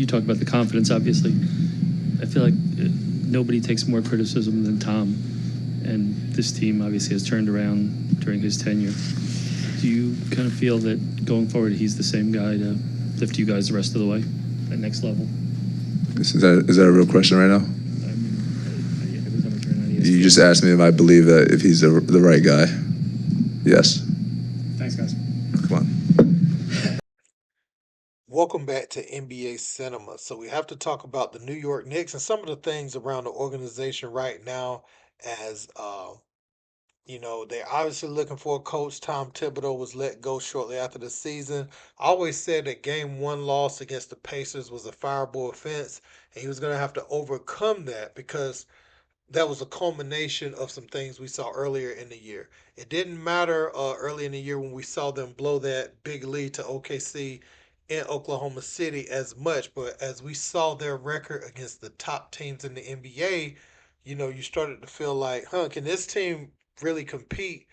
you talk about the confidence, obviously. I feel like nobody takes more criticism than Tom. And this team obviously has turned around during his tenure. Do you kind of feel that going forward he's the same guy to lift you guys the rest of the way, that next level? Is that a real question right now? Every time I turn on ESPN. You just asked me if I believe that if he's the right guy. Yes. Thanks, guys. Come on. Welcome back to NBA Cinema. So we have to talk about the New York Knicks and some of the things around the organization right now as they're obviously looking for a coach. Tom Thibodeau was let go shortly after the season. I always said that game one loss against the Pacers was a fireable offense, and he was going to have to overcome that because that was a culmination of some things we saw earlier in the year. It didn't matter early in the year when we saw them blow that big lead to OKC in Oklahoma City as much, but as we saw their record against the top teams in the NBA, you started to feel like, can this team really compete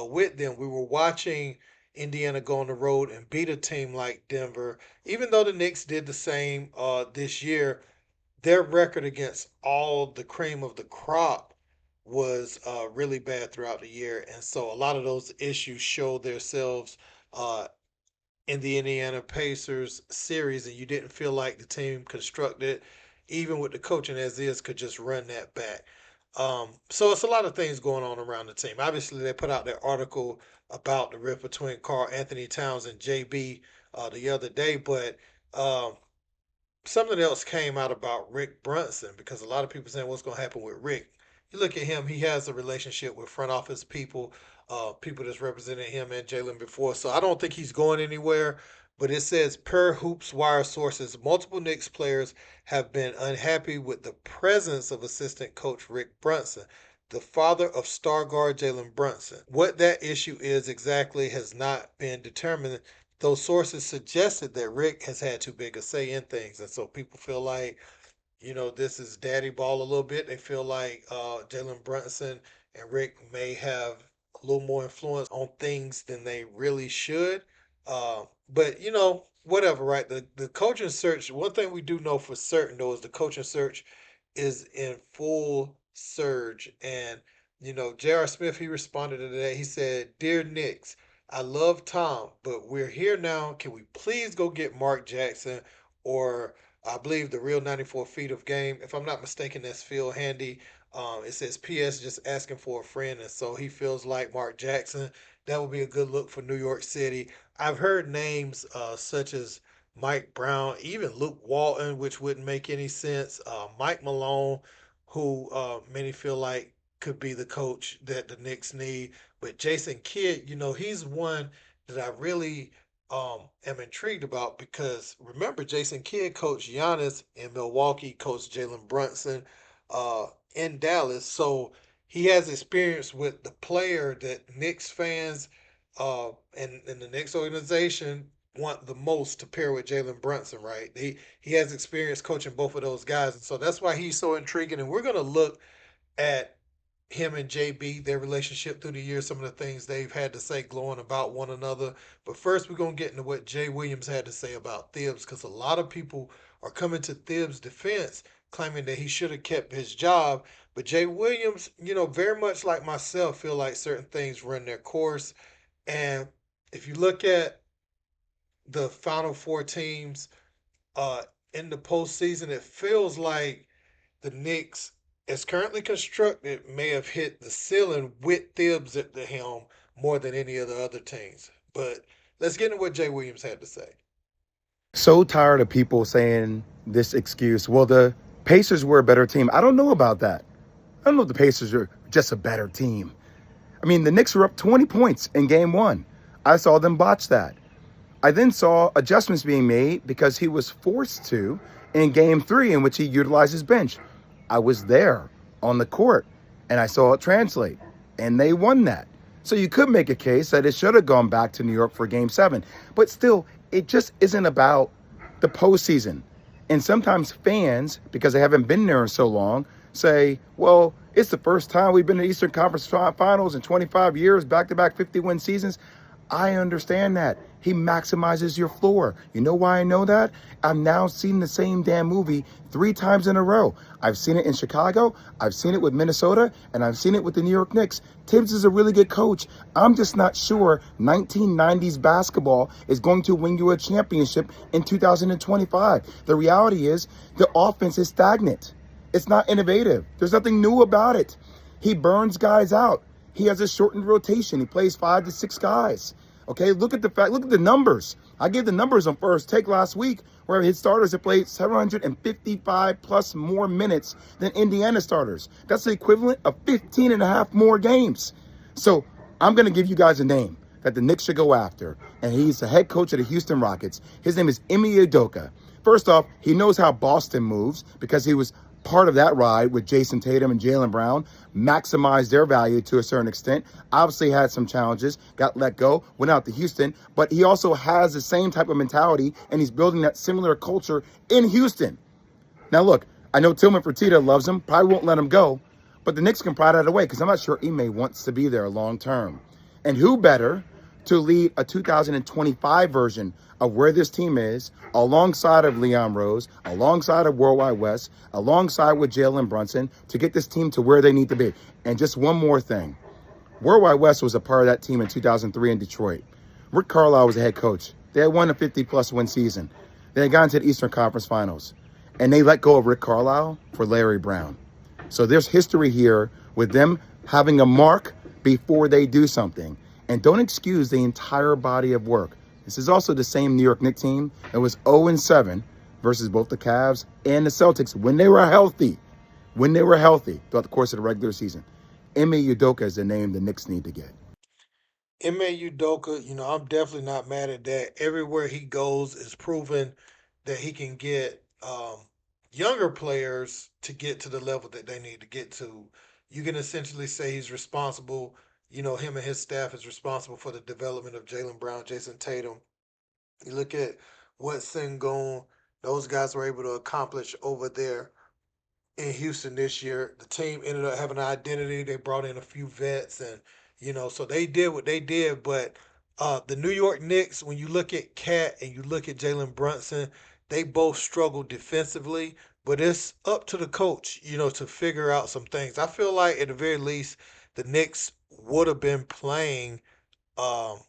with them? We were watching Indiana go on the road and beat a team like Denver, even though the Knicks did the same this year. Their record against all the cream of the crop was really bad throughout the year. And so a lot of those issues showed themselves in the Indiana Pacers series, and you didn't feel like the team constructed, even with the coaching as is, could just run that back. So it's a lot of things going on around the team. Obviously, they put out their article about the rift between Karl Anthony Towns and JB the other day, but something else came out about Rick Brunson because a lot of people saying what's going to happen with Rick. You look at him; he has a relationship with front office people, people that's represented him and Jalen before. So I don't think he's going anywhere. But it says per Hoops Wire sources, multiple Knicks players have been unhappy with the presence of assistant coach Rick Brunson, the father of star guard Jalen Brunson. What that issue is exactly has not been determined. Those sources suggested that Rick has had too big a say in things, and so people feel like this is daddy ball a little bit. They feel like Jalen Brunson and Rick may have a little more influence on things than they really should. But whatever, right? The coaching search. One thing we do know for certain though is the coaching search is in full surge, and J.R. Smith, he responded to that. He said, "Dear Knicks, I love Tom, but we're here now. Can we please go get Mark Jackson or I believe the real 94 feet of game? If I'm not mistaken, that's Phil Handy. It says P.S. just asking for a friend, and so he feels like Mark Jackson. That would be a good look for New York City. I've heard names such as Mike Brown, even Luke Walton, which wouldn't make any sense. Mike Malone, who many feel like could be the coach that the Knicks need. But Jason Kidd, he's one that I really am intrigued about because remember, Jason Kidd coached Giannis in Milwaukee, coached Jalen Brunson in Dallas. So he has experience with the player that Knicks fans and the Knicks organization want the most to pair with Jalen Brunson, right? He has experience coaching both of those guys. And so that's why he's so intriguing. And we're going to look at him and JB, their relationship through the years, some of the things they've had to say glowing about one another. But first, we're going to get into what Jay Williams had to say about Thibs, because a lot of people are coming to Thibs' defense, claiming that he should have kept his job. But Jay Williams, very much like myself, feel like certain things run their course. And if you look at the Final Four teams in the postseason, it feels like the Knicks, as currently constructed, may have hit the ceiling with Thibs at the helm more than any of the other teams. But let's get into what Jay Williams had to say. So tired of people saying this excuse. Well, the Pacers were a better team. I don't know about that. I don't know if the Pacers are just a better team. I mean, the Knicks were up 20 points in game one. I saw them botch that. I then saw adjustments being made because he was forced to in game three, in which he utilized his bench. I was there on the court and I saw it translate, and they won that. So you could make a case that it should have gone back to New York for game seven, but still, it just isn't about the postseason. And sometimes fans, because they haven't been there in so long, say, well, it's the first time we've been to Eastern Conference Finals in 25 years, back-to-back 50-win seasons. I understand that. He maximizes your floor. You know why I know that? I've now seen the same damn movie 3 times in a row. I've seen it in Chicago, I've seen it with Minnesota, and I've seen it with the New York Knicks. Thibs is a really good coach. I'm just not sure 1990s basketball is going to win you a championship in 2025. The reality is the offense is stagnant. It's not innovative. There's nothing new about it. He burns guys out. He has a shortened rotation. He plays 5 to 6 guys. Okay, look at the numbers. I gave the numbers on First Take last week where his starters have played 755 plus more minutes than Indiana starters. That's the equivalent of 15 and a half more games. So I'm going to give you guys a name that the Knicks should go after, and he's the head coach of the Houston Rockets. His name is Ime Udoka. First off, he knows how Boston moves because he was part of that ride with Jason Tatum and Jalen Brown, maximized their value to a certain extent. Obviously had some challenges, got let go, went out to Houston, but he also has the same type of mentality, and he's building that similar culture in Houston. Now look, I know Tillman Fertitta loves him, probably won't let him go, but the Knicks can pry that away because I'm not sure Ime wants to be there long term. And who better to lead a 2025 version of where this team is, alongside of Leon Rose, alongside of Worldwide West, alongside with Jalen Brunson, to get this team to where they need to be. And just one more thing. Worldwide West was a part of that team in 2003 in Detroit. Rick Carlisle was the head coach. They had won a 50-plus win season. They had gotten to the Eastern Conference Finals. And they let go of Rick Carlisle for Larry Brown. So there's history here with them having a mark before they do something. And don't excuse the entire body of work. This is also the same New York Knicks team that was 0-7 versus both the Cavs and the Celtics when they were healthy. When they were healthy throughout the course of the regular season. Ime Udoka is the name the Knicks need to get. Ime Udoka, I'm definitely not mad at that. Everywhere he goes is proven that he can get younger players to get to the level that they need to get to. You can essentially say he's responsible, him and his staff is responsible for the development of Jalen Brown, Jason Tatum. You look at what Sengun, those guys were able to accomplish over there in Houston this year. The team ended up having an identity. They brought in a few vets, and so they did what they did. But the New York Knicks, when you look at Cat and you look at Jalen Brunson, they both struggle defensively. But it's up to the coach, to figure out some things. I feel like at the very least, the Knicks would have been playing, um,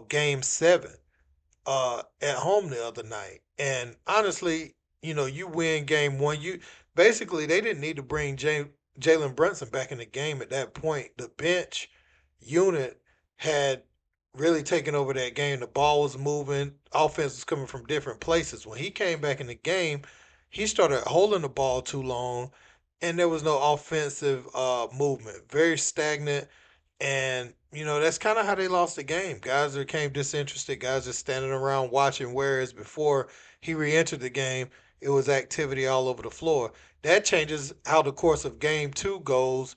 Game 7 at home the other night. And honestly, you win game 1. You basically they didn't need to bring Jalen Brunson back in the game at that point. The bench unit had really taken over that game. The ball was moving. Offense was coming from different places. When he came back in the game, he started holding the ball too long, and there was no offensive movement. Very stagnant. And, that's kind of how they lost the game. Guys became disinterested. Guys just standing around watching. Whereas before he re entered the game, it was activity all over the floor. That changes how the course of game 2 goes.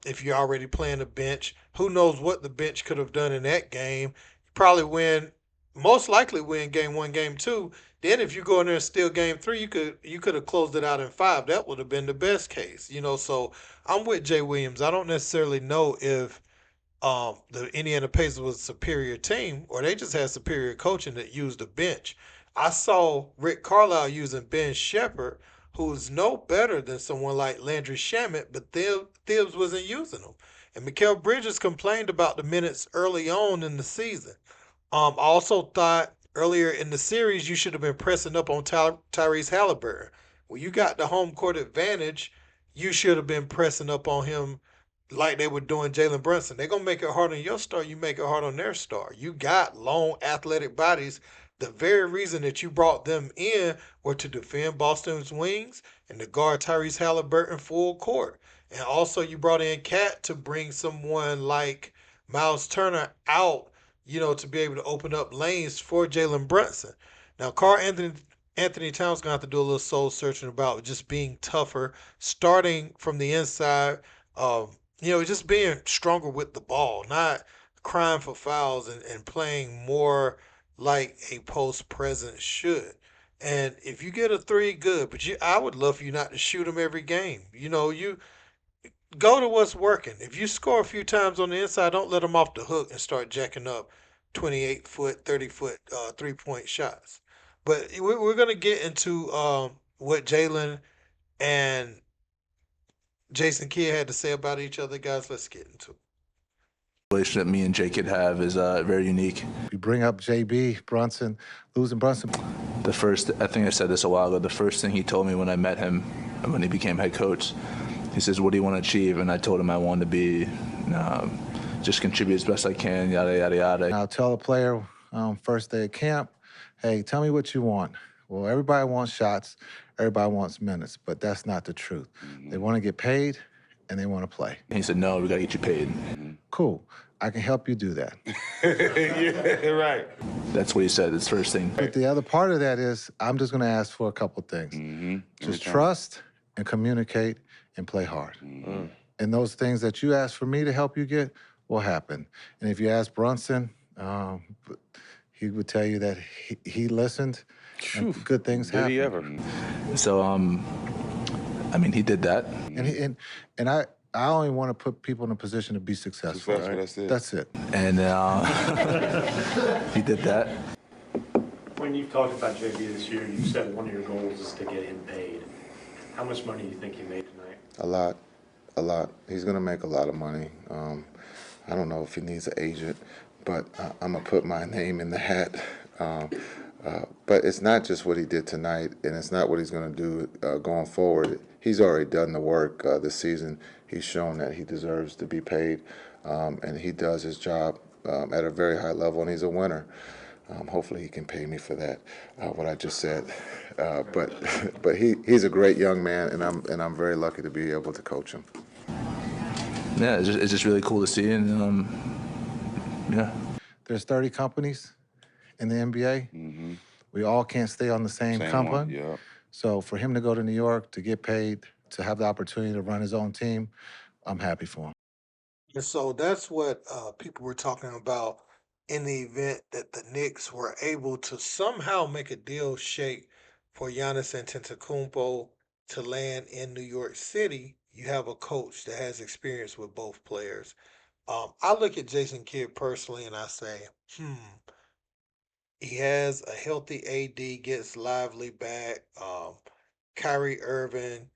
If you're already playing the bench, who knows what the bench could have done in that game? You probably most likely win game 1, game 2. Then if you go in there and steal game 3, you could have closed it out in 5. That would have been the best case. So I'm with Jay Williams. I don't necessarily know if the Indiana Pacers was a superior team or they just had superior coaching that used the bench. I saw Rick Carlisle using Ben Shepherd, who's no better than someone like Landry Shamet, but Thibs wasn't using him. And Mikal Bridges complained about the minutes early on in the season. I also thought earlier in the series you should have been pressing up on Tyrese Halliburton. When you got the home court advantage, you should have been pressing up on him like they were doing Jalen Brunson. They're going to make it hard on your star. You make it hard on their star. You got long athletic bodies. The very reason that you brought them in were to defend Boston's wings and to guard Tyrese Halliburton full court. And also you brought in Cat to bring someone like Miles Turner out, to be able to open up lanes for Jalen Brunson. Now, Anthony Towns going to have to do a little soul searching about just being tougher, starting from the inside, just being stronger with the ball, not crying for fouls and playing more like a post presence should. And if you get a 3, good. But I would love for you not to shoot them every game. You go to what's working. If you score a few times on the inside, don't let them off the hook and start jacking up 28-foot, 30-foot 3-point shots. But we're going to get into what Jalen and Jason Kidd had to say about each other, guys. Let's get into it. Relationship me and Jake could have is very unique. You bring up JB, Brunson, losing Brunson. I think I said this a while ago, the first thing he told me when I met him, when he became head coach, he says, "What do you want to achieve?" And I told him I wanted to be, just contribute as best I can, yada, yada, yada. I'll tell a player first day of camp, hey, tell me what you want. Well, everybody wants shots, everybody wants minutes, but that's not the truth. They want to get paid, and they want to play. And he said, "No, we got to get you paid." Cool. I can help you do that. Yeah, right. That's what he said, his first thing. But the other part of that is I'm just going to ask for a couple things. Just trust and communicate and play hard. And those things that you ask for me to help you get will happen. And if you ask Brunson, he would tell you that he listened and good things happened. Did he ever? So, he did that. And I only want to put people in a position to be successful. That's it. That's it. And he did that. When you've talked about JB this year, you've said one of your goals is to get him paid. How much money do you think he made tonight? A lot. He's gonna make a lot of money. I don't know if he needs an agent, but I'm gonna put my name in the hat. But it's not just what he did tonight, and it's not what he's gonna do going forward. He's already done the work this season. He's shown that he deserves to be paid, and he does his job at a very high level, and he's a winner. Hopefully he can pay me for that, what I just said. But he's a great young man, and I'm very lucky to be able to coach him. Yeah, it's just really cool to see, and yeah. There's 30 companies in the NBA. We all can't stay on the same company. Yeah. So for him to go to New York, to get paid, to have the opportunity to run his own team, I'm happy for him. And so that's what people were talking about in the event that the Knicks were able to somehow make a deal shake for Giannis Antetokounmpo to land in New York City. You have a coach that has experience with both players. I look at Jason Kidd personally and I say, he has a healthy AD, gets Lively back. Kyrie Irving,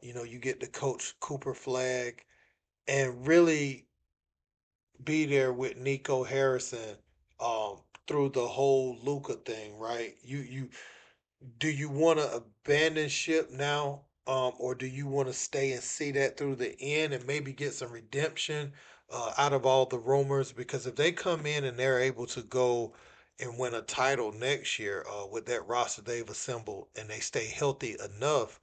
you get the coach Cooper Flag, and really be there with Nico Harrison through the whole Luca thing, right? Do you want to abandon ship now, or do you want to stay and see that through the end and maybe get some redemption out of all the rumors? Because if they come in and they're able to go and win a title next year with that roster they've assembled and they stay healthy enough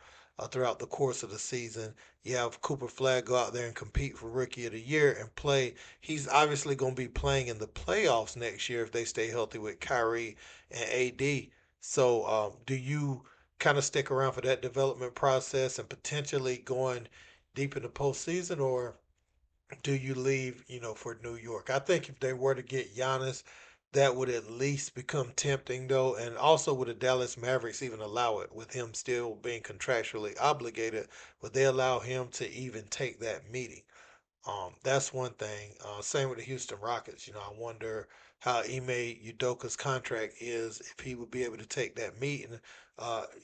throughout the course of the season, you have Cooper Flag go out there and compete for Rookie of the Year and play. He's obviously going to be playing in the playoffs next year if they stay healthy with Kyrie and AD. So, do you kind of stick around for that development process and potentially going deep in the postseason, or do you leave, for New York? I think if they were to get Giannis, that would at least become tempting, though. And also, would the Dallas Mavericks even allow it with him still being contractually obligated? Would they allow him to even take that meeting? That's one thing. Same with the Houston Rockets. I wonder how Ime Udoka's contract is, if he would be able to take that meeting.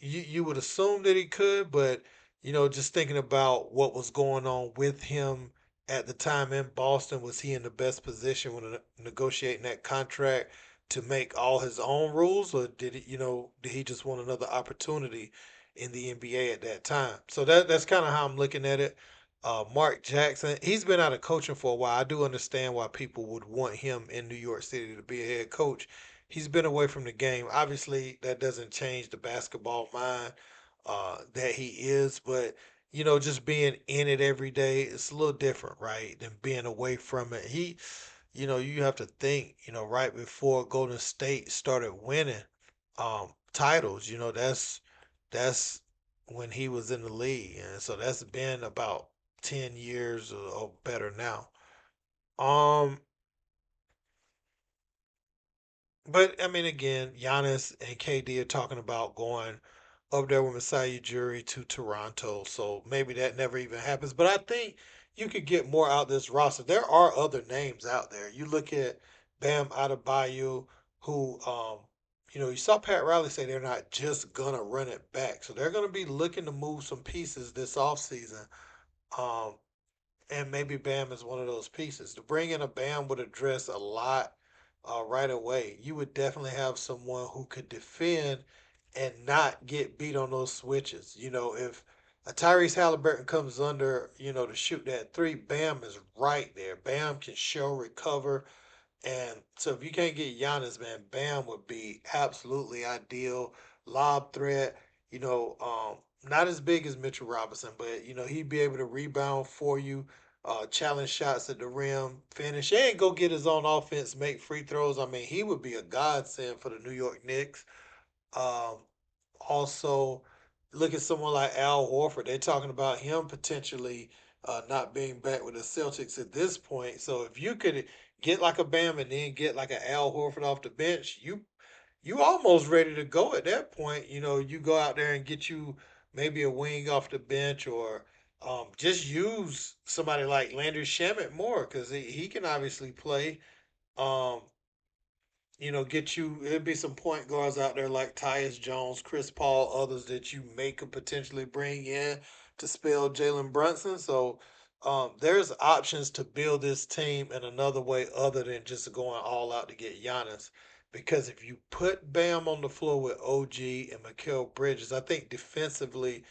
You would assume that he could, but just thinking about what was going on with him at the time in Boston, was he in the best position when negotiating that contract to make all his own rules, or did he just want another opportunity in the NBA at that time? So that's kind of how I'm looking at it. Mark Jackson, he's been out of coaching for a while. I do understand why people would want him in New York City to be a head coach. He's been away from the game. Obviously, that doesn't change the basketball mind that he is, but just being in it every day, it's a little different, right? Than being away from it. You have to think, right before Golden State started winning titles, that's when he was in the league. And so that's been about 10 years or better now. Um, but I mean, again, Giannis and KD are talking about going up there with Masai Ujiri to Toronto. So maybe that never even happens. But I think you could get more out of this roster. There are other names out there. You look at Bam Adebayo, who you saw Pat Riley say they're not just gonna run it back, so they're gonna be looking to move some pieces this offseason. Um, and maybe Bam is one of those pieces. To bring in a Bam would address a lot right away. You would definitely have someone who could defend and not get beat on those switches. If a Tyrese Halliburton comes under, to shoot that three, Bam is right there. Bam can show, recover, and so if you can't get Giannis, man, Bam would be absolutely ideal. Lob threat, not as big as Mitchell Robinson, but he'd be able to rebound for you, challenge shots at the rim, finish, and go get his own offense, make free throws. I mean, he would be a godsend for the New York Knicks. Um, Also, look at someone like Al Horford. They're talking about him potentially not being back with the Celtics at this point. So if you could get like a Bam and then get like an Al Horford off the bench, you almost ready to go at that point. You go out there and get you maybe a wing off the bench, or just use somebody like Landry Shamet more because he can obviously play. Um, get you. It'd be some point guards out there like Tyus Jones, Chris Paul, others that you may could potentially bring in to spell Jalen Brunson. So there's options to build this team in another way other than just going all out to get Giannis. Because if you put Bam on the floor with OG and Mikal Bridges, I think defensively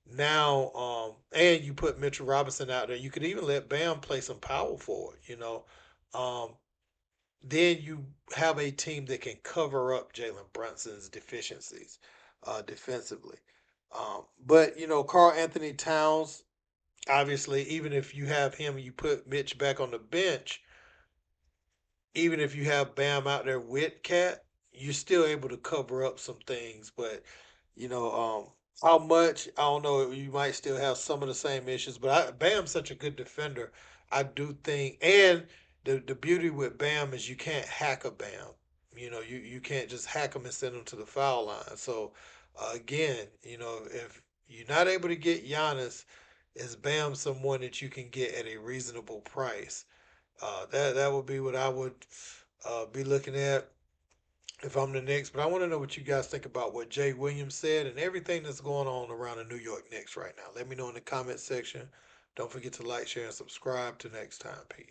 now, and you put Mitchell Robinson out there, you could even let Bam play some power forward. Um, then you have a team that can cover up Jalen Brunson's deficiencies defensively. But Carl Anthony Towns, obviously, even if you have him and you put Mitch back on the bench, even if you have Bam out there with Cat, you're still able to cover up some things. But how much I don't know. You might still have some of the same issues, but Bam's such a good defender. I do think, and the beauty with Bam is you can't hack a Bam. You can't just hack him and send him to the foul line. So again, if you're not able to get Giannis, is Bam someone that you can get at a reasonable price? That would be what I would be looking at if I'm the Knicks. But I want to know what you guys think about what Jay Williams said and everything that's going on around the New York Knicks right now. Let me know in the comment section. Don't forget to like, share, and subscribe. Till next time. Peace.